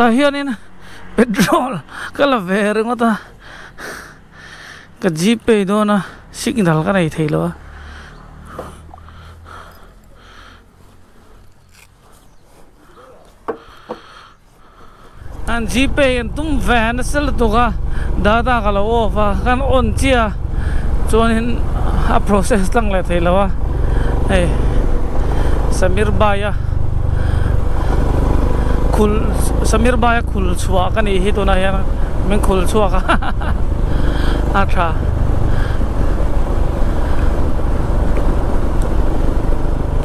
ta hian in petrol kala ve ringo ta ka GPay do na signal ka nei theilo an GPay en tum van sel to ka data ka lo off kan on chia chuan in a process lang le theilo hey Samir Baya khul chua ka ni hi to na hian min khul chua ka acha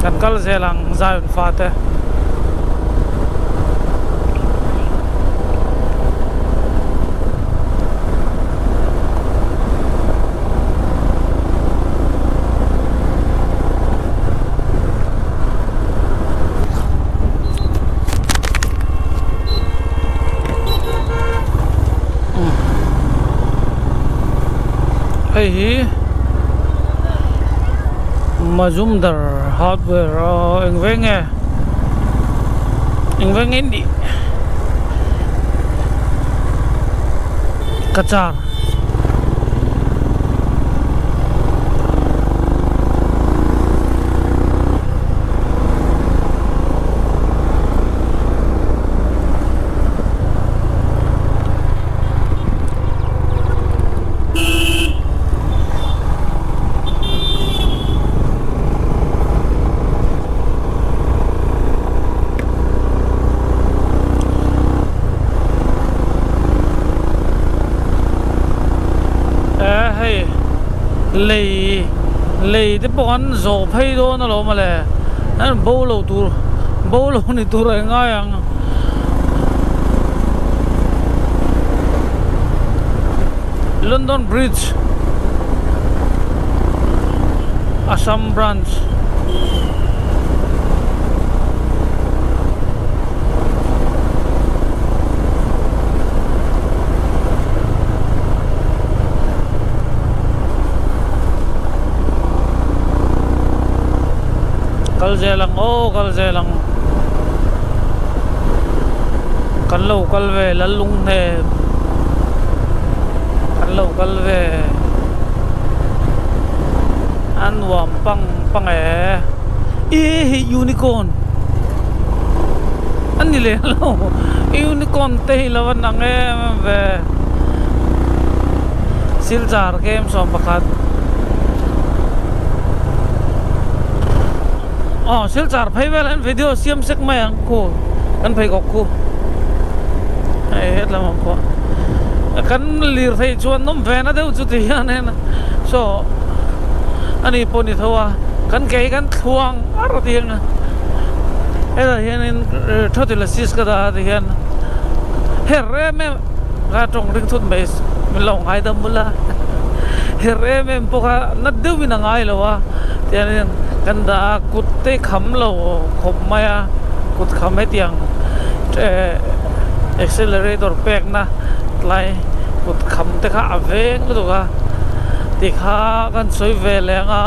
kan kal zelang zaun fate hey Mazumdar hardware engveng indi kachar lei te pon zo phei do na lo ma le an bo lo ni tur nga yang London Bridge Assam branch kalzelang kallo kalve lalung ne kallo kalve anwam pang unicorn ani le lo unicorn te lawan ange ve siljar kem som pakat silchar phai vel an video siam sek mai ang ko kan phai gok ko ai het lam ko kan lir thai chuan nom vena deu chu ti hian en so ani poni thowa kan kei kan thuang ar tiang ela hian in thotil sis ka da hian herre me ga tong ring thut base min long hai dam mula herre me poka na deu min ngai lowa tian kan da kutte kham lo khom maya kut kham he tiang accelerator pek na lai kut kham te kha aveng lo ka ti kha kan soi ve lenga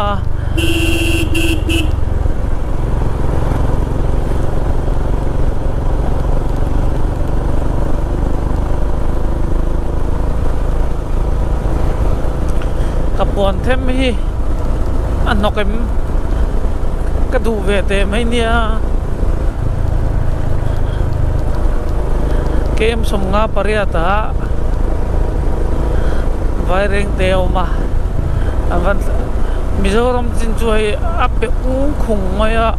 kapuan them hi an nokem ka du ve te mai nia kem som nga pariata vai reng te oma avan Mizoram chin chuai ape khung maya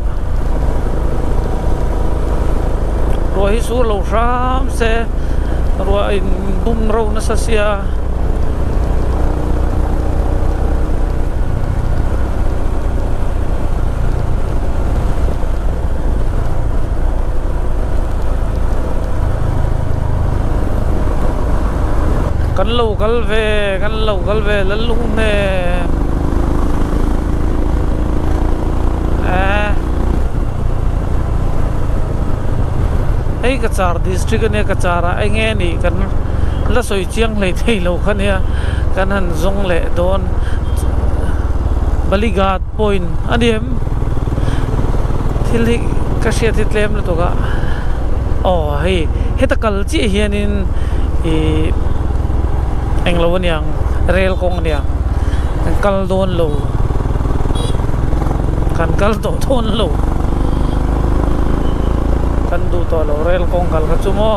roi su lo ram se roi bum ro na sasia kan lo kalve lalung ne ei kachar district ne kachara ai nge ni kan la soi chiang le thei lo khania kan han zong le don Baligat point adiem thil hi ka sia thi tlem le to ga oh hei hetakal chi hianin englo niang rail kong niang kal don lo kan kal to thon lo kan du to lo rail kong kal ka chumo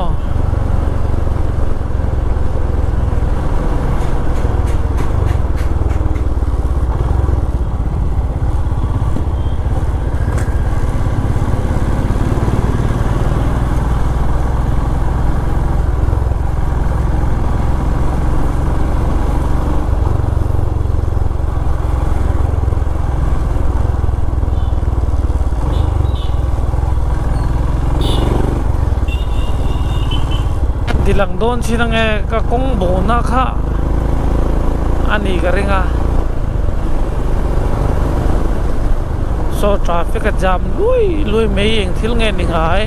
dilang don sinang ka kong bona kha ani ka ringa so traffic jam lui mei eng thil nge ni ngai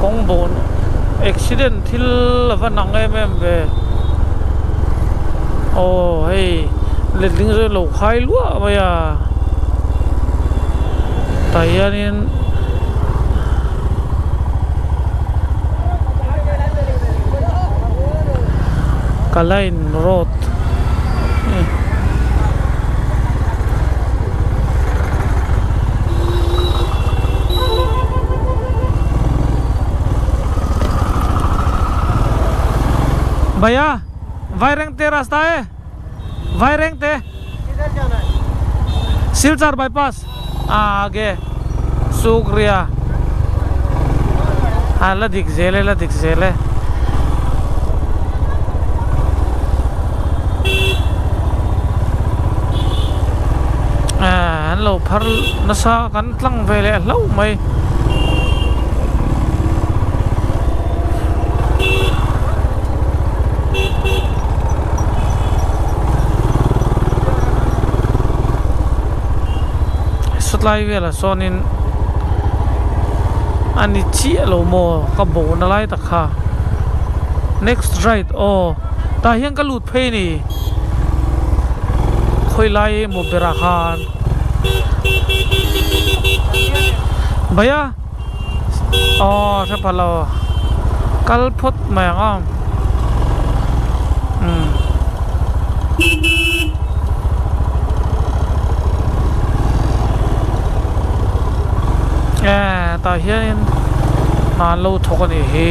kong bon accident thil vanang em ve oh hey le ding re lo khai lua ba ya tayanin Kalain Road भैया वायरंग ते रास्ता है वायरंग ते किधर जाना है सिलचर बाईपास आगे शुक्रिया ला दिख जेले lâu phar nasa kan tlang vele lâu mai sutlai vela sonin ani chi lo mo ka bo na lai ta kha next right oh ta hiang ka lut phei ni khoi lai mo bera khan भैया से फलो कल फुट महंगा ta hian lo thokani he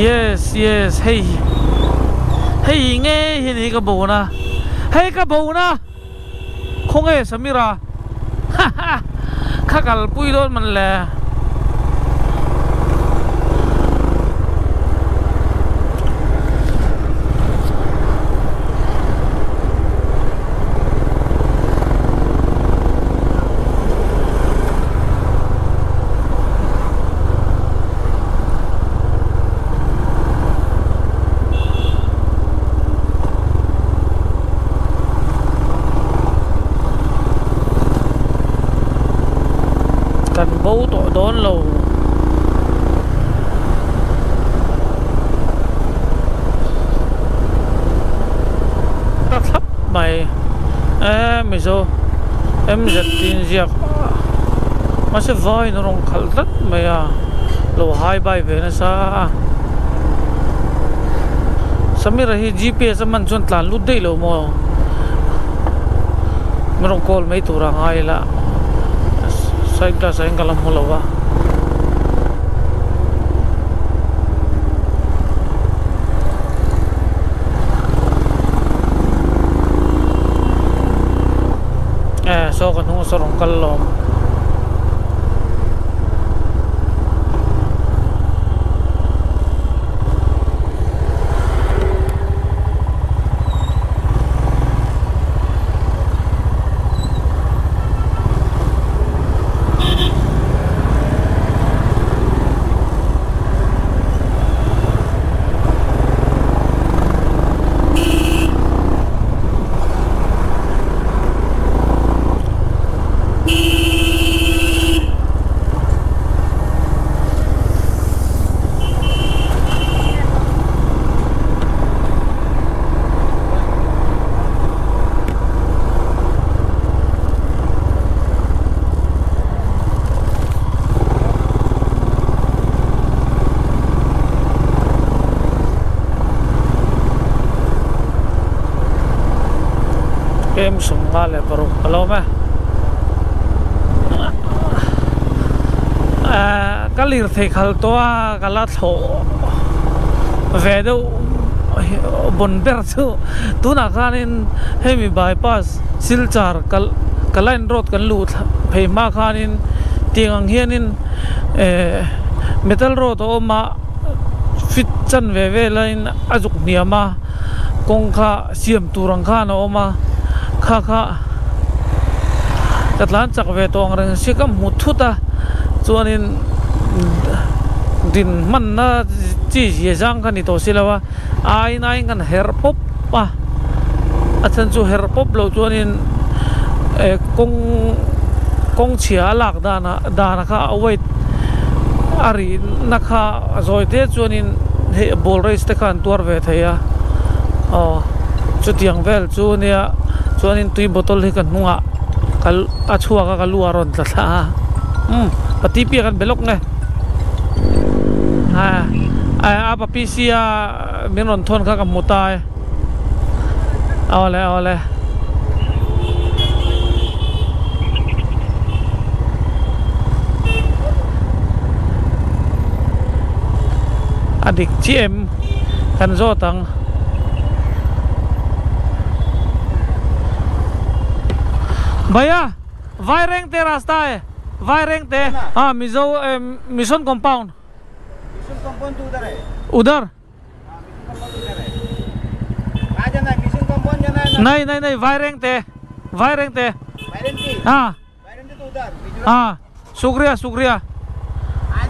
yes hey nge hi ka bo na hey ka bo na khong e samira khakal pui don man le bố tội đón lầu ta thấp mày mày sao em giật tin giặc mà sẽ voi nó rong khẩn rất mày à lầu hai bay về nó xa Samir hi GPS man chun tlan lut dei lo mo merong call mai tu rang ai la sai da sai ngalam holawa so kan hu sorong kallom em sung nga le paru alo me kalir thei khal to kala tho ve do bon ber chu tuna khanin hemi bypass silchar kalain road kan lu phei ma khanin tiang hianin metal road oma fit chan ve ve lain azuk niama kong kha siam turang kha na oma kha katlan chak ve tong reng sikam muthuta chuanin din man na chi ye jang kan ni to silawa ai nai kan her pop pa achan chu her pop lo chuanin kong chia lak dana kha await ari nakha zoite chuanin he bol race te khan tuar ve theya chu tiang vel chu nia chuanin tui bottle hi kan hunga kal achua ka kalu aron ta tha pati pi kan belok nge a papi sia minon thon kha kam mutai awale adik GM kan zo tang भैया Y rank ते रास्ता है Y rank ते हाँ Mizo mission compound तो उधर है उधर कहाँ जाना है मिशन कंपाउंड जाना है ना नहीं वाई रैंक ते वायरेंटी हाँ तो उधर हाँ शुक्रिया आज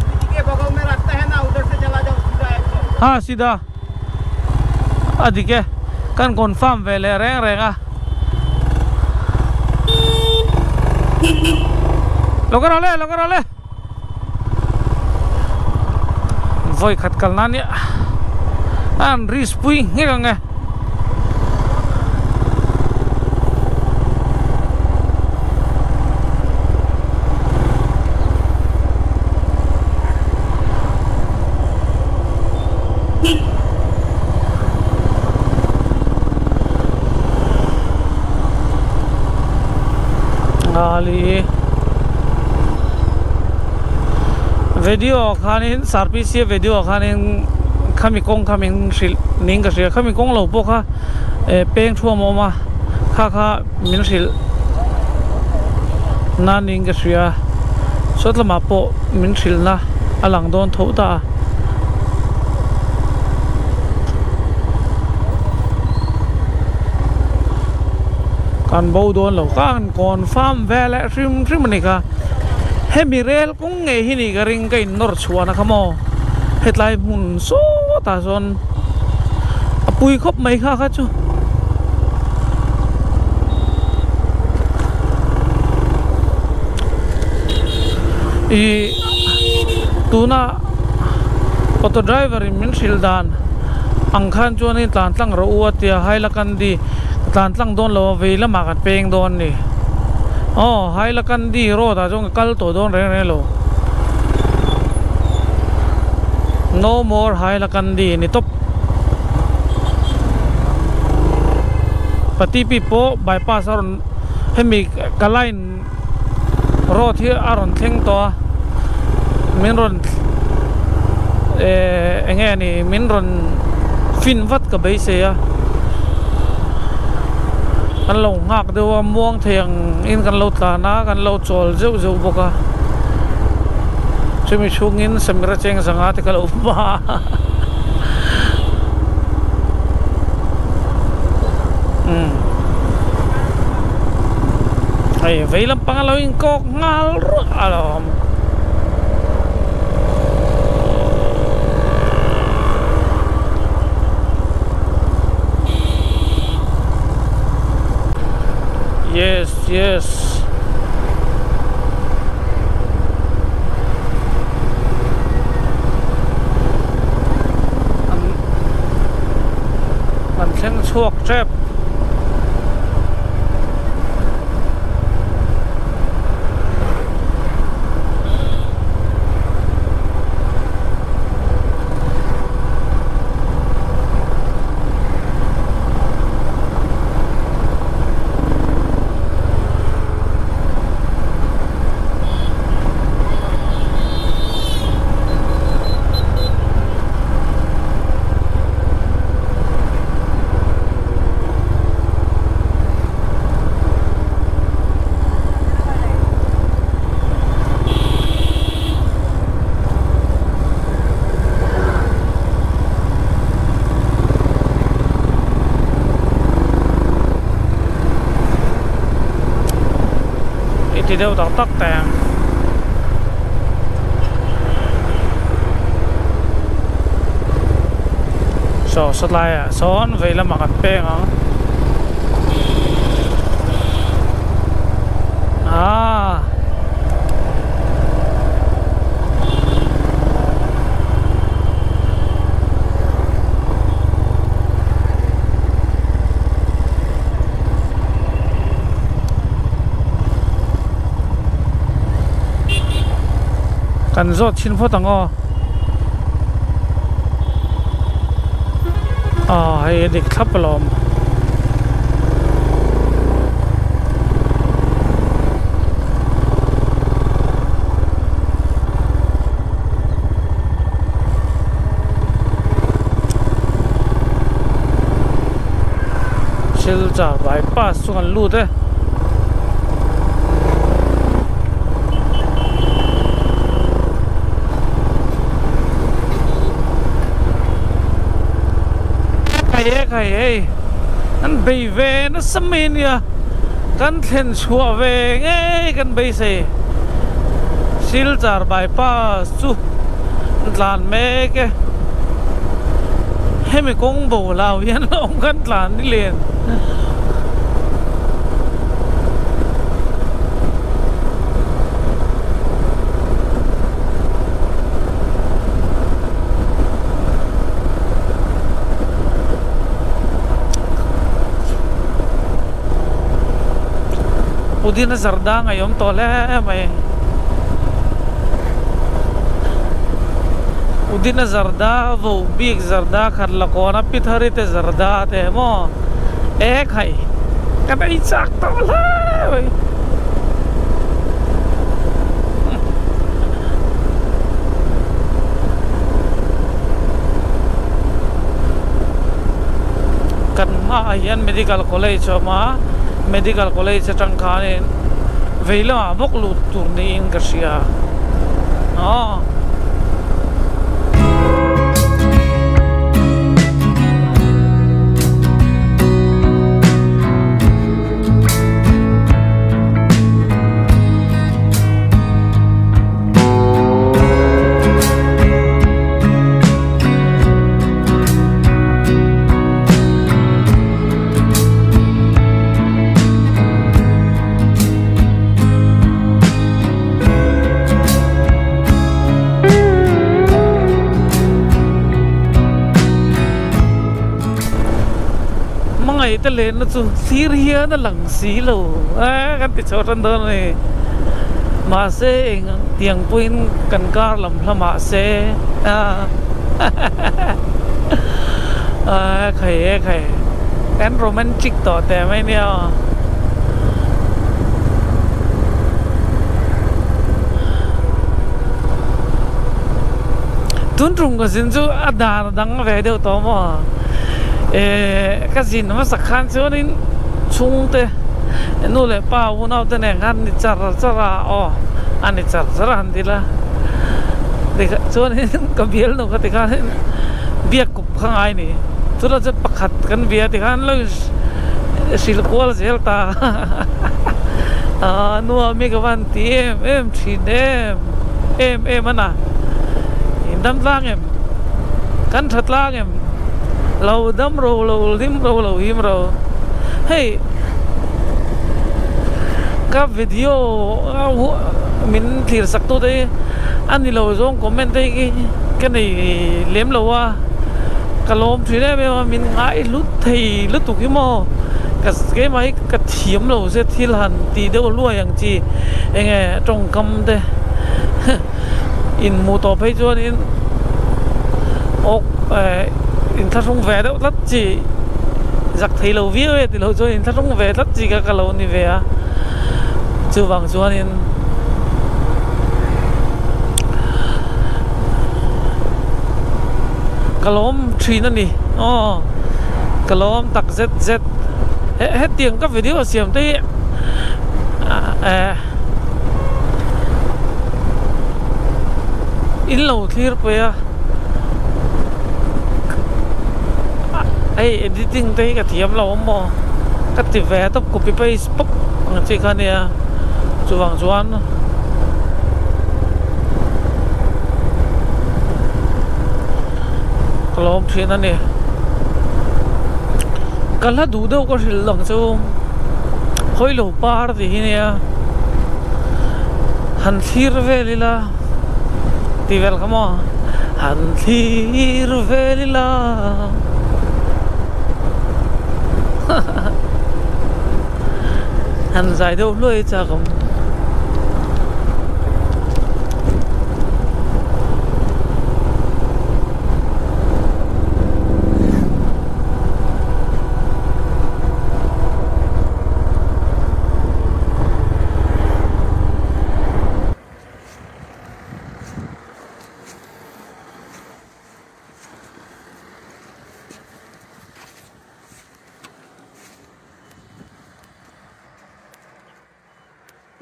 बिजली के बगल में रास्ता है ना उधर से चला जाओ सीधा एकदम हाँ सीधा अधिक kan confirm vele renga lokarole voi khat kalna ni an ris pui nge ali video khanin sarpi se video khanin khamikong khamin sil ning ka se khamikong lo po kha peng thua mo ma kha min sil na ning ka sia sotla ma po min sil na alang don tho ta kan bau don lo kan confirm vele rim ni ka hemirel kung nge hini ka ring kai nor chuana khamo hetlai mun so ta zon apui khop mai kha chu i tuna auto driver min sildan angkhan chuani tlan tlang ro uatia haila kan di tlan tlang don lo veila ma kan peng don ni haila kan di ro ta jong kal to don re lo no more haila kan di ni top pati pi po bypass aron hemi kalain ro thi aron theng to min ron enge ni min ron fin vat ka bai se ya kan lo ngak de wa muang theng in kan lo ta na kan lo chol zeu boka chumi chungin samira cheng sanga te kal upma ay veilam pangalawin ko ngal alam yesมันเช่นชวกเจ็บ thì đều tắc tắc tèng so sốt lại à son vậy là mặc beng àกันรถชิ้นพอตังให้เด็กขับลมชิลจ่าไว้ป้าส่วนลูดใครนั่นไปเวนัสมินเนี่ยกันเห็นชัวเวงกันไปเสซิลจาร์บายป้าสุลานเมกให้ไม่กงโบลาวยันลงกันลานนี่เลียนUdin na zarda ngayon tole may Udin na zarda wo big zarda kharla kona pithari te zarda te mo khai kadai chak tole oi kan ma yan medical college ma medical college chang khanin veila bok lu turni in garcia ta lên nó chú Syria nó lằng xí lù cái tiết cho trên đó này mà xe tiếng pin cần car làm là mà xe khẩy cái romantic tỏ tè mấy nè tuân trùng của xin chú đà đắng về đều tóm mà cái gì nó sắc khăn chứ nên chung thế nô lệ bao hôm nào thế này ăn đi chả anh đi chả anh đi là để cho nên cái bia nó cái cái bia cục khang ai nè cho nó rất bạc cái bia thì cái nó silicone gel ta nua mấy cái van tiêm em chỉ em anh à đâm lang em cắn thật lang em lâu đâm rồi lâu im rồi hey các video mình thì sắc tôi đấy anh đi lâu rồi comment đây cái này liếm lâu à cả lom thì đấy mình ngại lút tụi cái mò cái máy cái thiếm lâu sẽ thi hẳn tí đâu luônอย่างchi nghe trong cầm đây in mù tỏ phải cho nên ốc in thắt không về đâu lắm chỉ giặc thấy lâu viết thì lâu cho in thắt không về lắm chỉ cả lâu đi về chưa bằng cho nên cả lom trì nó đi cả lom tắc z hết tiếng các video xem tới in lâu thiệt vậy editing tay cái thiam lâu mà cái tivi về tập copy paste pop chỉ cái này chu wang chuan kalom thina ni kala du do ko hil lang chu hoi lo par ti hi ne han thir velila ti vel kamo han thir velila han zai đâu lôi cha không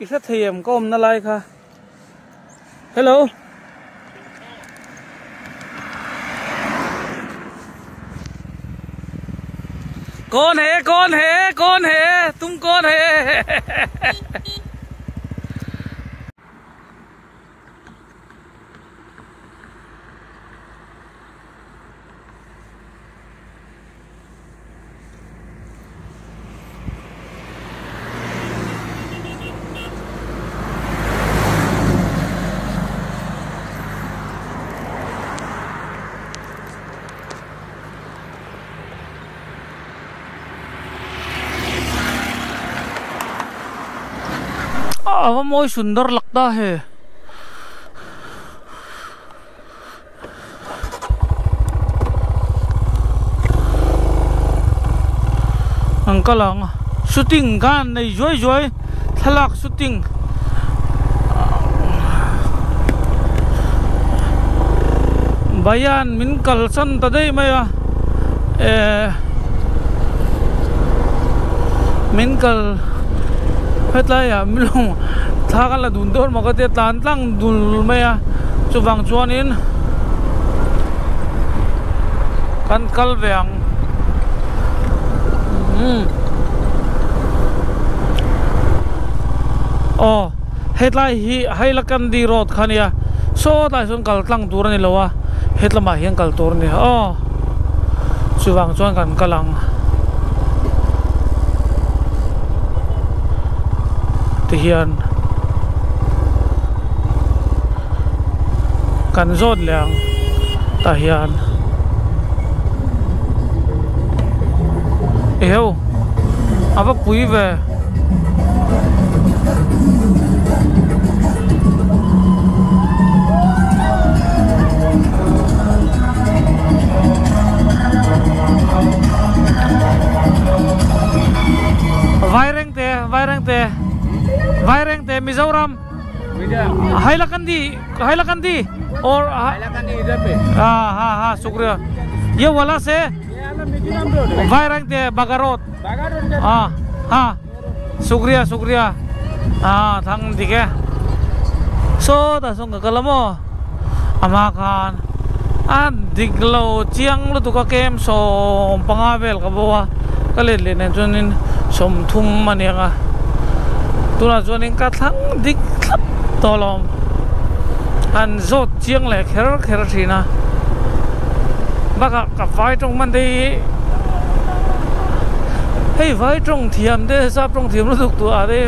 ít thì em có ôm nó lại kha hello कौन है तुम कौन है बहुत सुंदर लगता है uncle shooting गान नहीं जोई थलाक shooting bayan min kalsan tadai maya min kal hết lại à mình luôn thà cái là đun đốt mà có thể tán tăng đun mày à cho vàng chuan in căn cal vàng hết lại hi hay là căn đi road khani à so tại xuống cal tăng tour này lâu à hết là mà hiện cal tour này cho vàng chuan căn calang hiền cần rốt lẹng ta hiền yêu à bác quý về vai reng te vai reng te Mizoram Hailakan di और हाँ शुक्रिया ये वाला से भाई रंगते बगारोत हाँ शुक्रिया हाँ थंग दिखे सो दासों का कलमो अमा खान दिगलो चियांग लो तुका केम सो पंगावेल का बोवा कले लेने जोनिन सोम थुम मनेगा तुना जोनिन का थंग दिग तोलम anh rốt chiêng lại khéo thì na bác ạ cặp vai trong mình đi hay vai trong thiềm đấy sao trong thiềm nó thuộc tụi đấy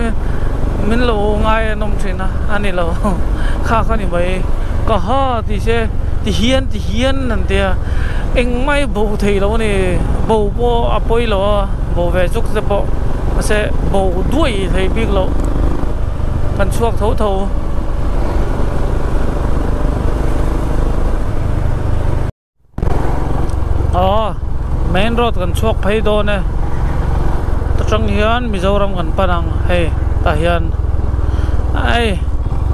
mình lâu ngay nông thì na anh ấy lâu khác như vậy có ha thì sẽ thì hiền nên thì anh mấy bầu thì lâu này bầu bo à bôi lâu bầu về chút sẽ bộ sẽ bầu đuôi thì biết lâu cần chuộc thấu main road kan chuak phei do ne ta tang hian Mizoram kan panang he ta hian ai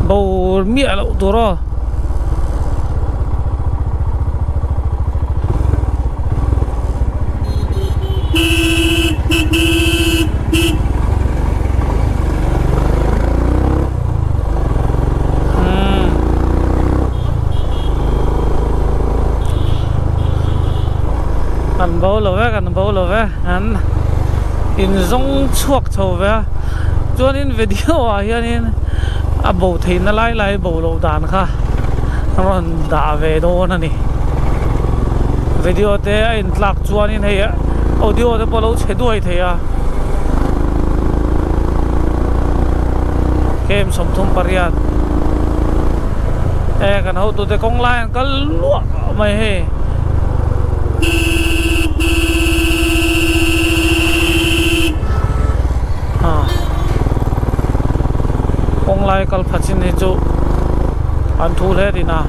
bo mi alo turo kan bầu love anh in zong chuak thâu về chuan in video ah hian in a bo thein na lai bo lo dan kha ron da ve do na ni video te a in tlak chuan in hei audio te polo cheduai theya kem som thum pariat e kan ho tu te kong lai kal luak mai he kong lai kal phachin he chu an thu le dina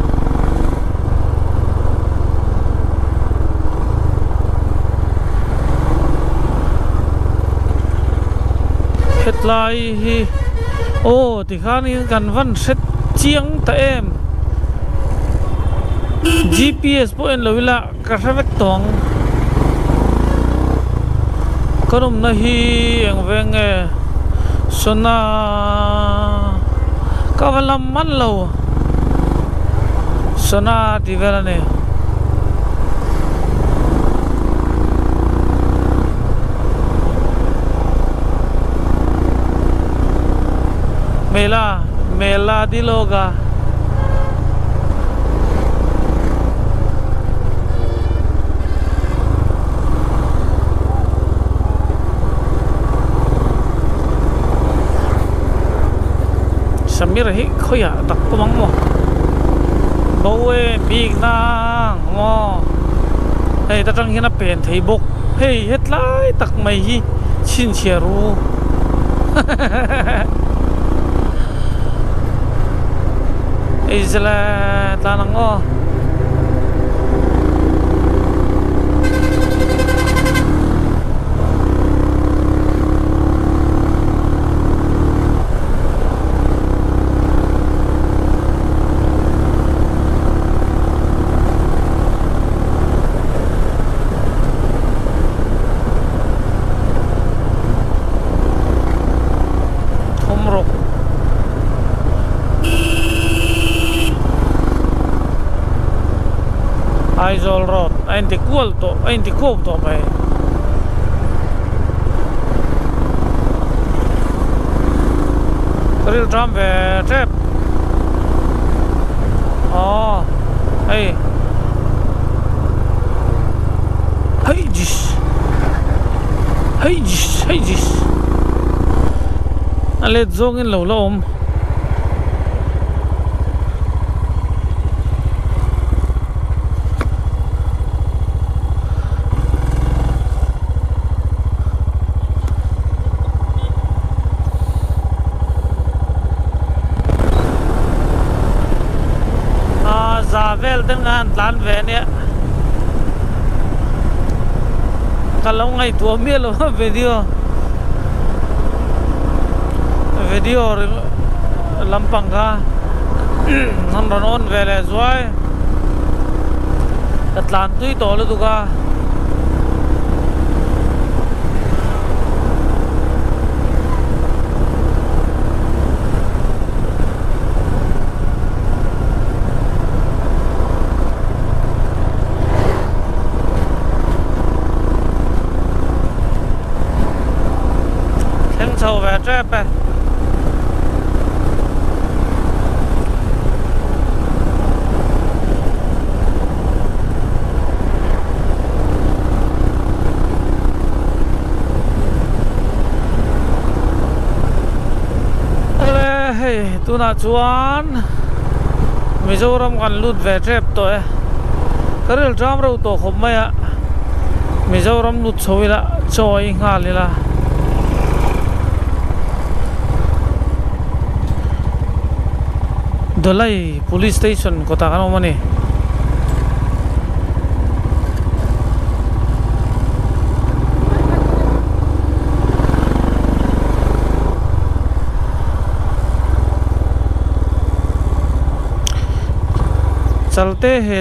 hetlai hi ô thì khá ni gần văn set chiang ta em GPS po en lovila kasavek tong karum na hi ang venge sona kavalam man lo sona tivela ne मेला दिलोगा समीर ही खोया तक पमंग मो बोए बीग ना मो हे ततंग हिना पेन थई बक हे हेतलाई तक mai hi chin cheru Isla tanang o Aizol Road, ain't equal to, ain't equal to me. Real drum trap. Oh, hey, hey, this, hey, this, hey, this. Let's zong in low low. Vel dengan lan ve ne kalau ngai tua mi lo video lampang ka nan ron on vele zoi atlan tui to lo tu ka sâu về trap tu na chuan Mizoram kan lut ve trap to e karel jam ro to khom mai a Mizoram lut chowila choi nga lila Dolai police station kota kan mani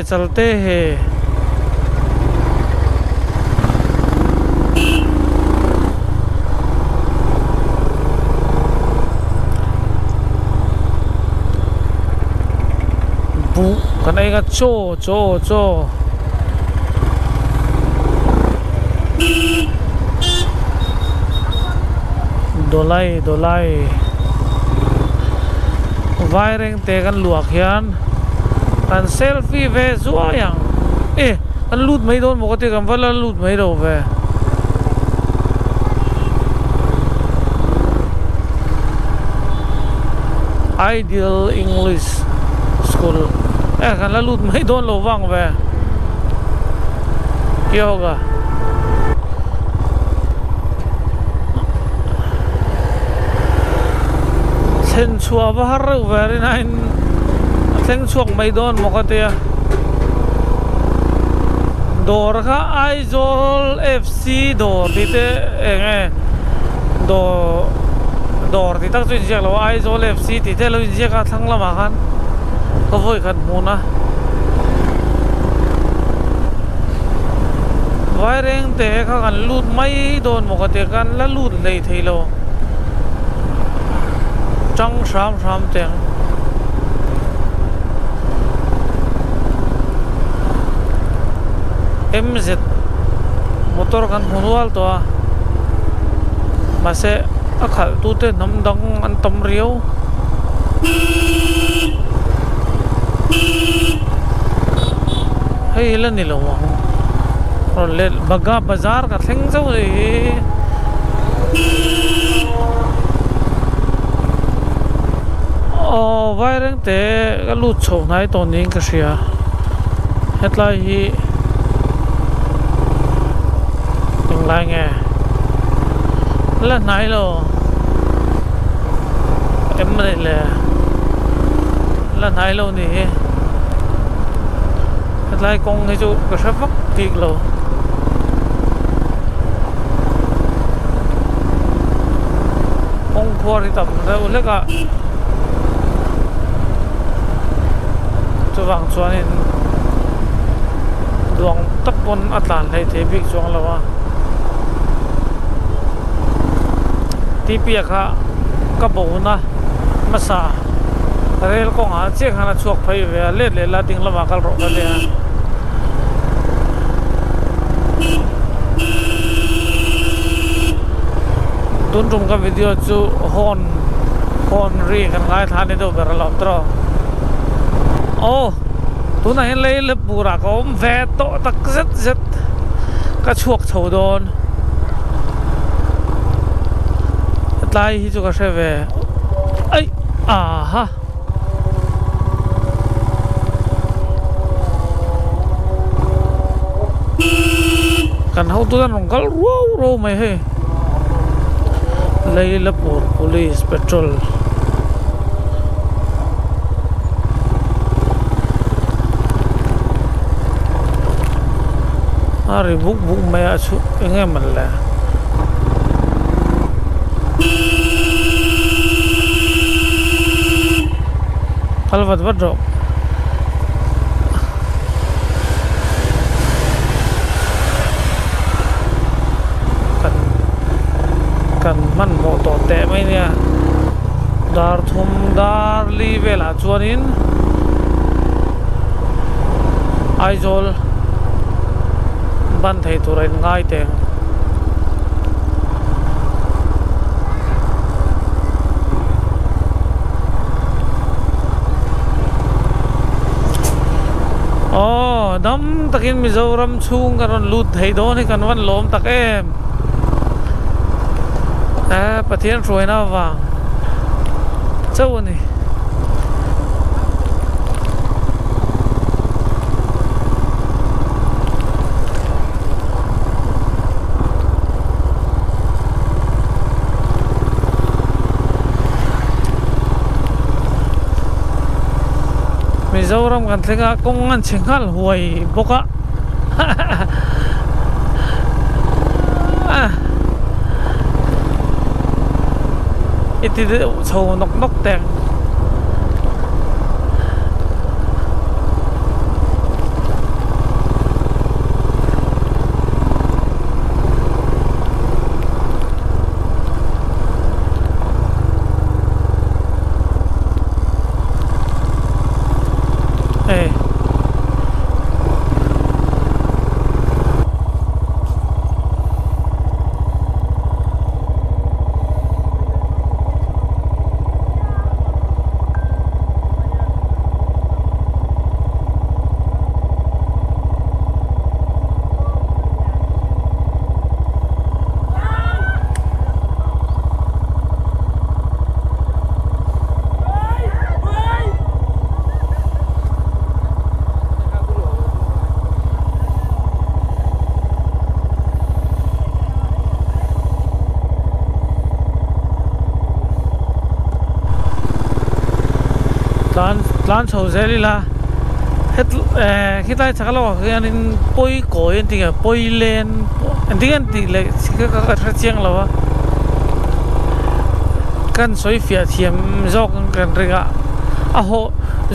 चलते हैं bu kan ai ga cho đồ lai vai reng te kan luak hian kan selfie ve zuwa yang kan lut mai don mo te kan vala lut mai do ve Ideal English School kan la lut mai don lo wang ve yoga sen chua ba har ve nain sen chuak mai don mo ka te dor kha Aizawl FC dor ti te enge dor ti tak chin siak lo Aizawl FC ti te lo in siak ka thang lama khan ko voi khan muna vai reng te kha kan lut mai don mo ka te kan la lut lei thei lo chang sham teng MZ motor kan hunwal to mase akhal tu te namdang an tam riau hey la ni lo ron le baga bazar ka theng chau re vai reng te ka lut chho nai to ning ka sia hetlai hi lai nghe là nãy lo em này là nãy lo nè lại con cái chỗ cái sắp vấp kịch lo con qua đi tập đâu lấy cả cho vàng cho nên đường tấp con Atlan hay thế việc cho là wa tipi kha ka bona masa rel ko nga che khana chuak phai ve le la ding lama kal ro ka le tun tum ka video chu hon ri kan ngai thani do ber la tro tu na hen le pura ko ve to tak zet ka chuak chho don lai hi chu ka se ve ai ha kan hau tu dan rongkal ro mai he lei la por police patrol ari buk mai achu enge man la alvat vadro kan man mo to te mai nia dar thum dar li vela chuanin Aizawl ban thei turin ngai teng dam takin Mizoram chung karon lut thei do ni kan wan lom tak em pathian roi na wang chau ni Mizoram kan thenga kongan chengal huai boka iti de chho nok teng tlan chho zeli la het hitai chakalo hianin poi ko en tinga poi len endingan ti le ka chiang lawa kan soi fia thiam jok kan ringa a ho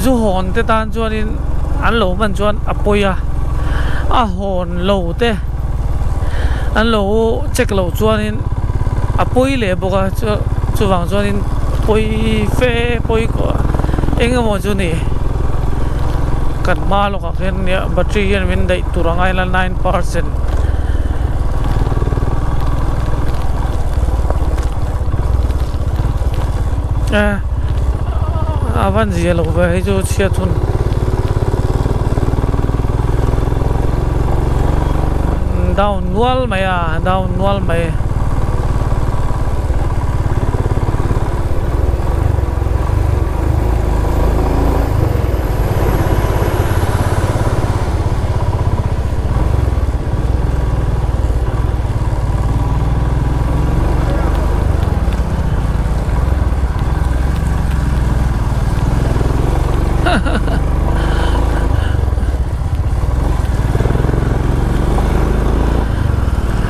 zu hon te tan chuanin an lo man chuan a poia a hon lo te an lo check lo chuanin a poi le boka chu wang chuanin poi fe poi ko engemaw chu ni kan ma lo ka khen ya battery yan min dai turangai la 9% avan gì lâu về cho chia thun down wall mày down wall mày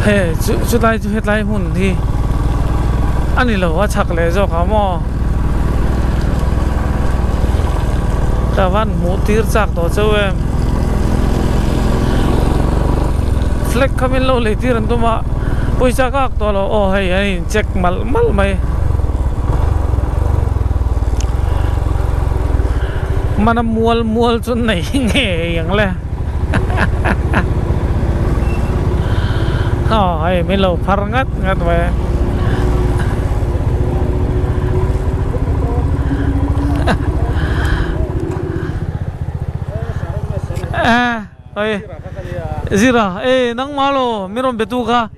hey chú tay chú hết lại hùn thì anh đi lâu quá chắc lẽ do cả mò ta vẫn muốn tiết chắc đó chú em flex kami lâu lấy tiết anh tụi mà bây giờ các đó là hey anh check mal mày mà nó mual chút này ngheอย่างเลยay may lo parangat ngat we oi zira nang malo miron betu ka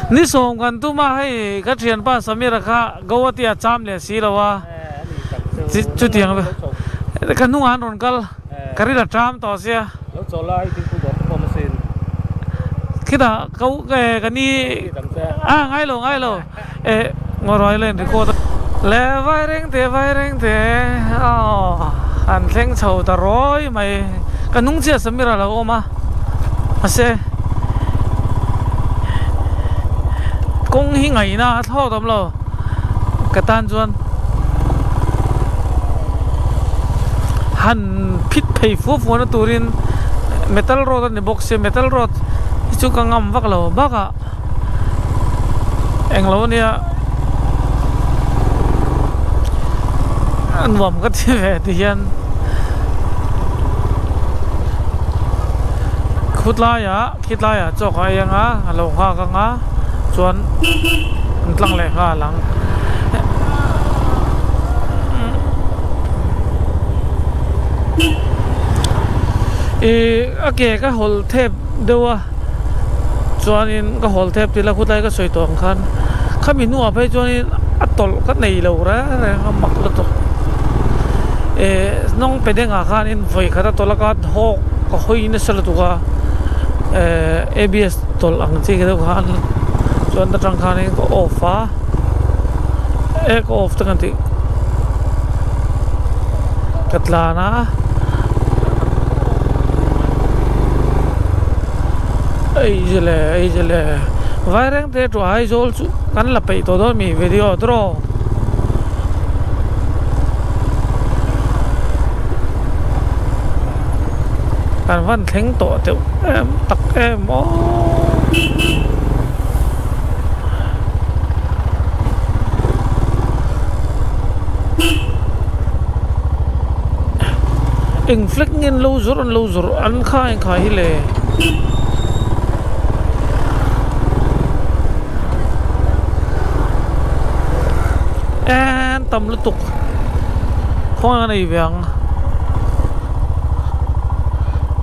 ni som kan tu ma hai ka thian pa samira kha gowatia cham le si lawa chu tiang be kan nu an ron kal karila tram to sia kita kau cái ni ngay lo ngồi rồi lên thì cô lẽ vai reng thế anh theng chầu ta rồi mày cái nung chia sớm ra là ôm à xe công hi ngày na thao tầm lo cái tan chuan han pit pay phô nó turin metal rod này box metal rod chú càng ngâm vác lẩu bác ạ anh lẩu nia anh vòm cái gì về thì hiện khút lai à cho cái anh á lẩu hoa càng á chuan lăng lệ ha lăng cái hole tape đâu à chuanin ka hol thep tila khutlai ka soi tong khan khami nu apai chuanin atol ka nei lo ra mak lo to nong pedenga khan in voi khata tolaka hok ka hoina sala tu ka abs tol ang chi ka khan chuan ta tang khan ko off a ko off ta kan ti katlana ấy giờ vài răng thế cho hai rồi cắn là phải tổ đó mi video đó cắn vẫn thánh tổ tiểu em tắc em ó in flick in lâu rồi ăn khai lệ tâm lít tục khoa này về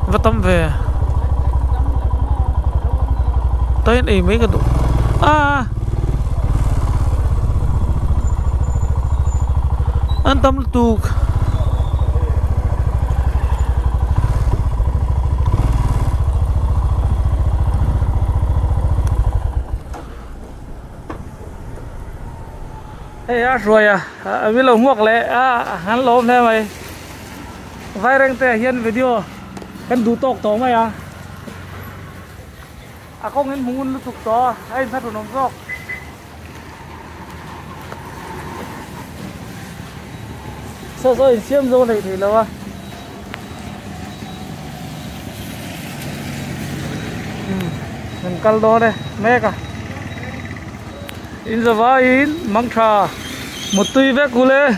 và tâm về tới đây mấy cái tục an tâm lít tục à rồi à vì lâu muộc lệ hắn lốm thế mày vai răng tè hiên video kan du tok to mày không nên muốn lúc to ai phát nó róc sơ sơ xiêm vô này thì lâu mình cal đó đây mẹ cả in giờ vào in măng trà một tuy vé cú lê